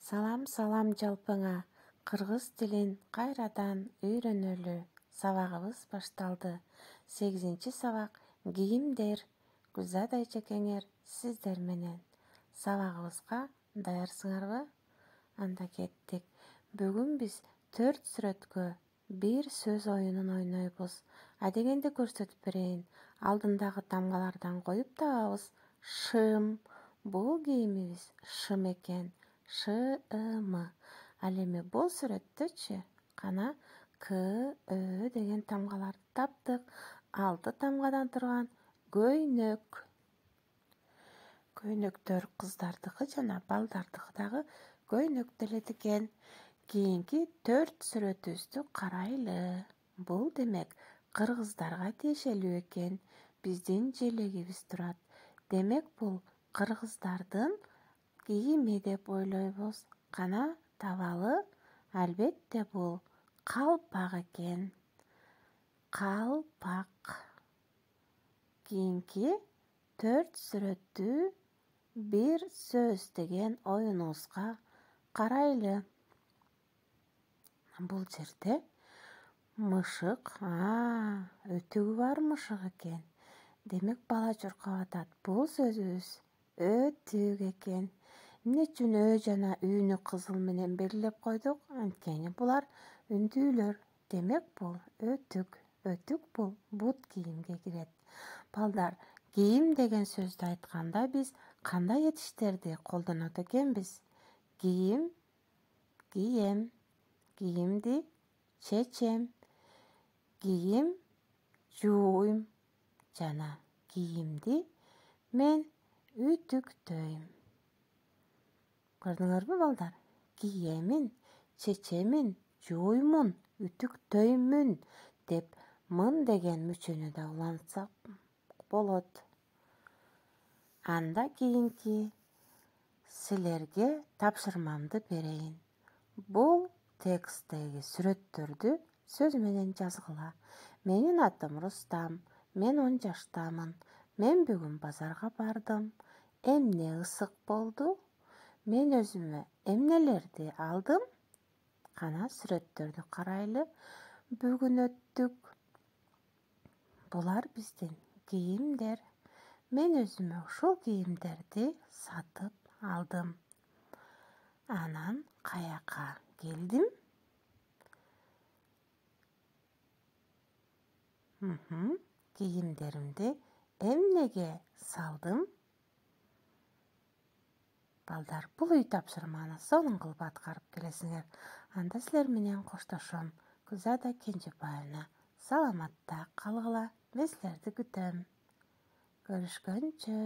Салам жалпыңа. Кыргыз тилин кайрадан үйрөнөлү. Сабагыбыз башталды. 8-сабак кийимдер. Гүлзат Айчекеңер сиздер менен. Сабагыбызга даярсыңарбы? Анда кеттик. Бүгүн биз 4 сүрөткө бир сөз оюнун ойнойбуз. Адегенди көрсөтүп берейин. Алдындагы тамгалардан коюп табабыз. Шым. Бул кийимибиз шым экен. ШЫМ. Ал эми бул сүрөттөчү кана К, Ö деген тамгаларды таптык. 6 тамгадан турган көйнөк. Көйнөктөр кыздардыкы жана балдардыкы дагы көйнөк делет экен. Кийинки 4 сүрөтүбүздү карайлы. Бул демек кыргыздарга тиешелүү экен. Биздин желегибиз турат. Демек бул кыргыздардын кийими деп ойлойбуз. Кана табалы? Албетте бул калпак экен. Калпак. Кийинки 4 сүрөттүү бир сөз деген оюнубузга карайлы. Бул жерде мышык, өтүгү бар мышык экен. Демек бала чуркап атат. Бул сөзүбүз өтүк экен. Эмне үчүн Ö жана Үнү кызыл менен белгилеп койдук? Анткени булар үндүүлөр. Демек бул өтүк. Өтүк бул бут кийимге кирет. Балдар, кийим деген сөздү айтканда биз кандай этиштерди колдонот экенбиз? Кийим, кийем, кийимди чечем, кийим жууйм жана кийимди мен үтүктөйм. Көрдүңөрбү балдар? Киемин, чечемин, жууймун, үтүктөймүн деп мын деген мүчөнү да улантсак болот. Анда кийинки силерге тапшырмамды берейин. Бул тексттеги сүрөттөрдү сөз менен жазгыла. Менин атым Рустам. Мен 10 жаштамын. Мен бүгүн базарга бардым. Эмне ысык болду? Мен өзүмө эмнелерди алдым? Кана сүрөттөрдү карайлы. Бүгүн өттүк. Булар биздин кийимдер. Мен өзүмө ушул кийимдерди сатып алдым. Анан каяка келдим? Кийимдеримди эмнеге салдым? Балдар, бул үй тапшырманы сонун кылып аткарып келесиңер. Анда силер менен коштошом. Гүлзада Кенжебаевна. Саламатта калгыла. Мен силерди күтөм. Көрүшкөнчө.